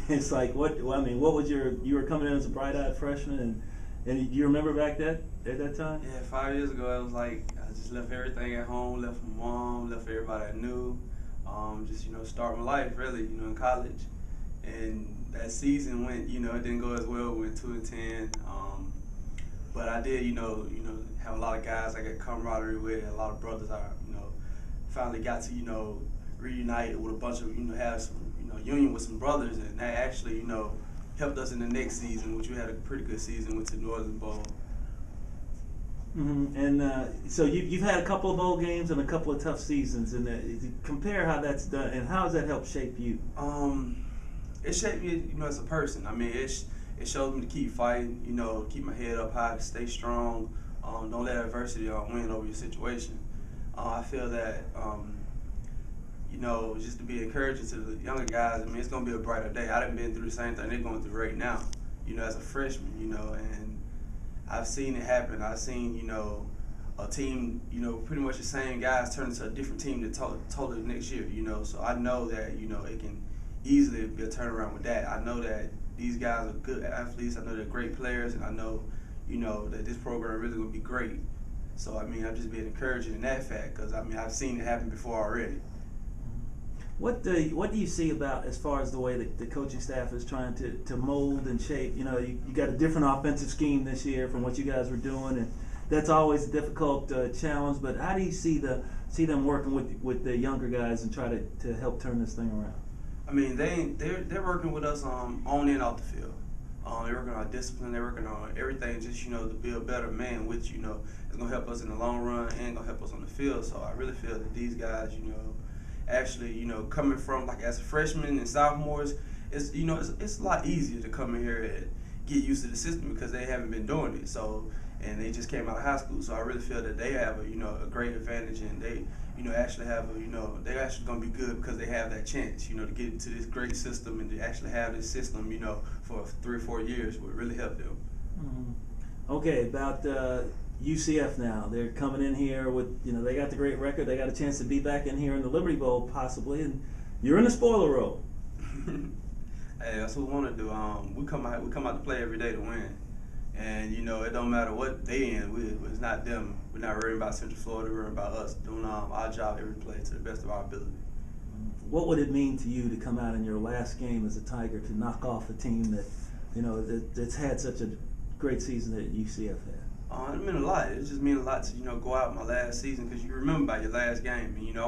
It's like what? Well, I mean, what was you were coming in as a bright-eyed freshman, and do you remember back at that time? Yeah, 5 years ago, it was like I just left everything at home, left my mom, left everybody I knew, just start my life really, in college. And that season went, it didn't go as well. We went 2-10, but I did, have a lot of guys I got camaraderie with, a lot of brothers I, finally got to, reunite with a bunch of, have some, union with some brothers, and that actually, helped us in the next season, which we had a pretty good season, went to Northern Bowl. And so you've had a couple of bowl games and a couple of tough seasons, and compare how that's done, and how has that helped shape you? It shaped me, as a person. I mean, it showed me to keep fighting, keep my head up high, stay strong, don't let adversity win over your situation. I feel that, just to be encouraging to the younger guys, I mean, it's going to be a brighter day. I done been through the same thing they're going through right now, as a freshman, and I've seen it happen. I've seen, a team, pretty much the same guys turn into a different team that totally next year, So I know that, it can easily be a turnaround with that. I know that these guys are good athletes. I know they're great players, and I know, that this program really going to be great. So, I mean, I'm just being encouraging in that fact because, I mean, I've seen it happen before already. What do you see about as far as the way that the coaching staff is trying to mold and shape? You got a different offensive scheme this year from what you guys were doing, and that's always a difficult challenge. But how do you see them working with the younger guys and try to help turn this thing around? I mean, they're working with us on and off the field. They're working on discipline. They're working on everything just to be a better man, which is gonna help us in the long run and gonna help us on the field. So I really feel that these guys, actually, coming from like as freshmen and sophomores, it's it's a lot easier to come in here and get used to the system because they haven't been doing it. So and they just came out of high school. So I really feel that they have a great advantage, and they actually have they're actually gonna be good because they have that chance to get into this great system and to actually have this system for 3 or 4 years would really help them. Mm-hmm. Okay, about UCF now. They're coming in here with, they got the great record. They got a chance to be back in here in the Liberty Bowl possibly, and you're in the spoiler role. Hey, that's what we want to do. We come out to play every day to win, and it don't matter what they in. It's not them. We're not worrying about Central Florida. We're worrying about us doing our job every play to the best of our ability. What would it mean to you to come out in your last game as a Tiger to knock off a team that that's had such a great season that UCF had? It meant a lot. It just meant a lot to go out my last season because you remember about your last game, and